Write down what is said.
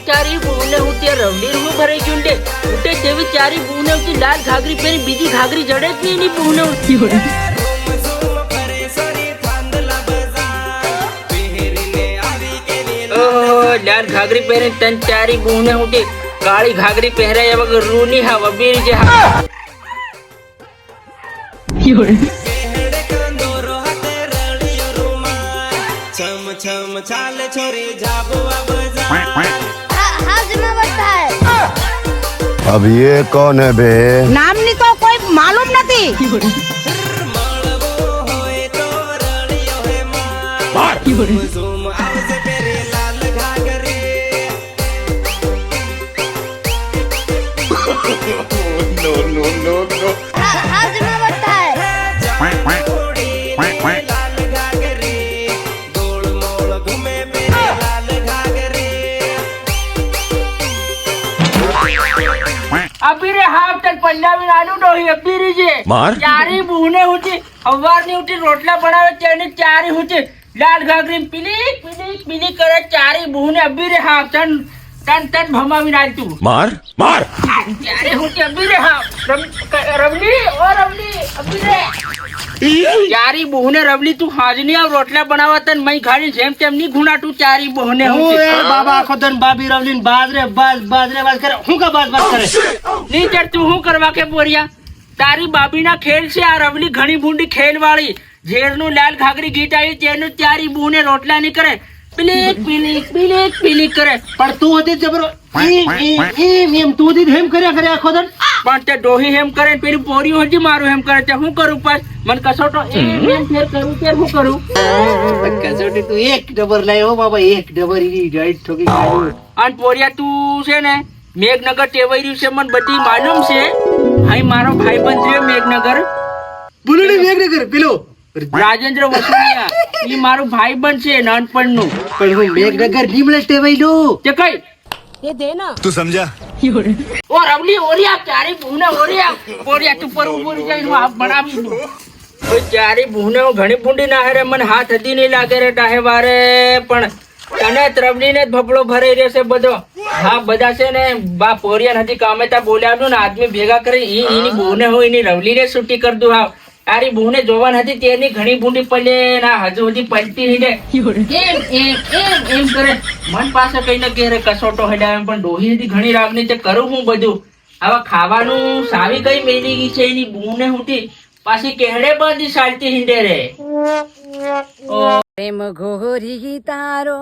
ચારી બહુને હું ત્યાં રવડી રૂ ભરાઈ ગયું ને ઉઠે તેવી ચારી બહુને ઉઠી લાલ ઘાઘરી પહેરી બીજી ઘાઘરી જડે જ નહીં બહુને ઉઠતી હોય. લાલ ઘાઘરી પહેરી તન ચારી બહુને ઉઠી કાળી ઘાઘરી પહેરાયા વગર રૂની હા વબીર જે હા ચાલે છોરી જાબુઆ બજા अब ये कौन है बे? नामनी तो कोई मालूम नहीं. અબીરે હાવ તન પંજાબી નાડુ ડોહી અબીરી છે ચારી બહુને ઉઠી અવારની ઉઠી રોટલા બનાવે તેની ચારી ઉઠી લાલ ઘાઘરી પીલી પીલી પીલી કરે ચારી બહુને અબીરે હાવ તન તન તન ભમાવી નાખતું मार मार ચારી ઉઠી અબીરે હાવ રવલી ઓ રવલી અબીરે ચારી બહુને રવલી તું હાજની આવ રોટલા બનાવવા તન મઈ ખાડી જેમ તેમ ની ગુણાટું ચારી બહુને ઓએ બાબા આખો દન બાબી રવલીન બાજરે બાજ કરે હું કા બાજ કરે ની ચડ તું હું કરવા કે બોરિયા તારી બાબીના ખેલ છે આ રવલી ઘણી ભૂંડી ખેલ વાળી ઝેરનું લાલ ઘાઘરી ગીત આવી તેનું ચારી બહુને રોટલા ની કરે પીલી પીલી પીલી પીલી કરે પણ તું હતી જબરો એમ તું હતી હેમ કર્યા કરે આખો દન પણ તે ડોહી હેમ કરે ને પેલી પોરીઓ હજી મારું હેમ કરે તે હું કરું પાસ મન કસોટો એમ ફેર કરું ફેર હું કરું કસોટી તું એક ડબર લાયો બાબા એક ડબર ઈ રાઈટ ઠોકી કાઢ્યું અને પોરિયા તું છે ને મેઘનગર ટેવાઈ રહ્યું છે મને બધી માલુમ છે અહીં મારો ભાઈબંધ છે મેઘનગર બોલુડી મેઘનગર પેલો રાજેન્દ્ર વસુલિયા ઈ મારું ભાઈબંધ છે નાનપણનું પણ હું મેઘનગર નીમલે ટેવાઈ લો તે કઈ ये देना. तू समझा? ઓ રવલી ઓરિયા ચારી બહુને ઓરિયા પોરિયા તું પર ઉપર જઈને આપ બનાવી દઉં ઓય ચારી બહુને ઘણી ભૂંડી ના હેરે મને હાથ હદી નહીં લાગે રે ડાહે વારે પણ તને રવલીને જ ભપડો ભરાઈ રહેશે બધો હા બધા છે ને બા પોરિયા નથી કામે તા બોલ્યાનું ને આદમી ભેગા કરી ઈની બહુને હોય એની રવલીને છૂટી કર દઉં હા તારી બહુને જોવાન હતી તેની ઘણી ભૂંડી પડે ના હજુ હજી પડતી હિડે એમ એમ એમ એમ કરે મન પાસે કઈ ને ઘેરે કસોટો હેડાવે પણ ડોહી હતી ઘણી રાગની તે કરું હું બધું હવે ખાવાનું સાવી કઈ મેલી ગઈ છે એની બહુને હુંથી પાછી કેહડે બાંધી ચાલતી હિંડે રે प्रेम घोरी तारो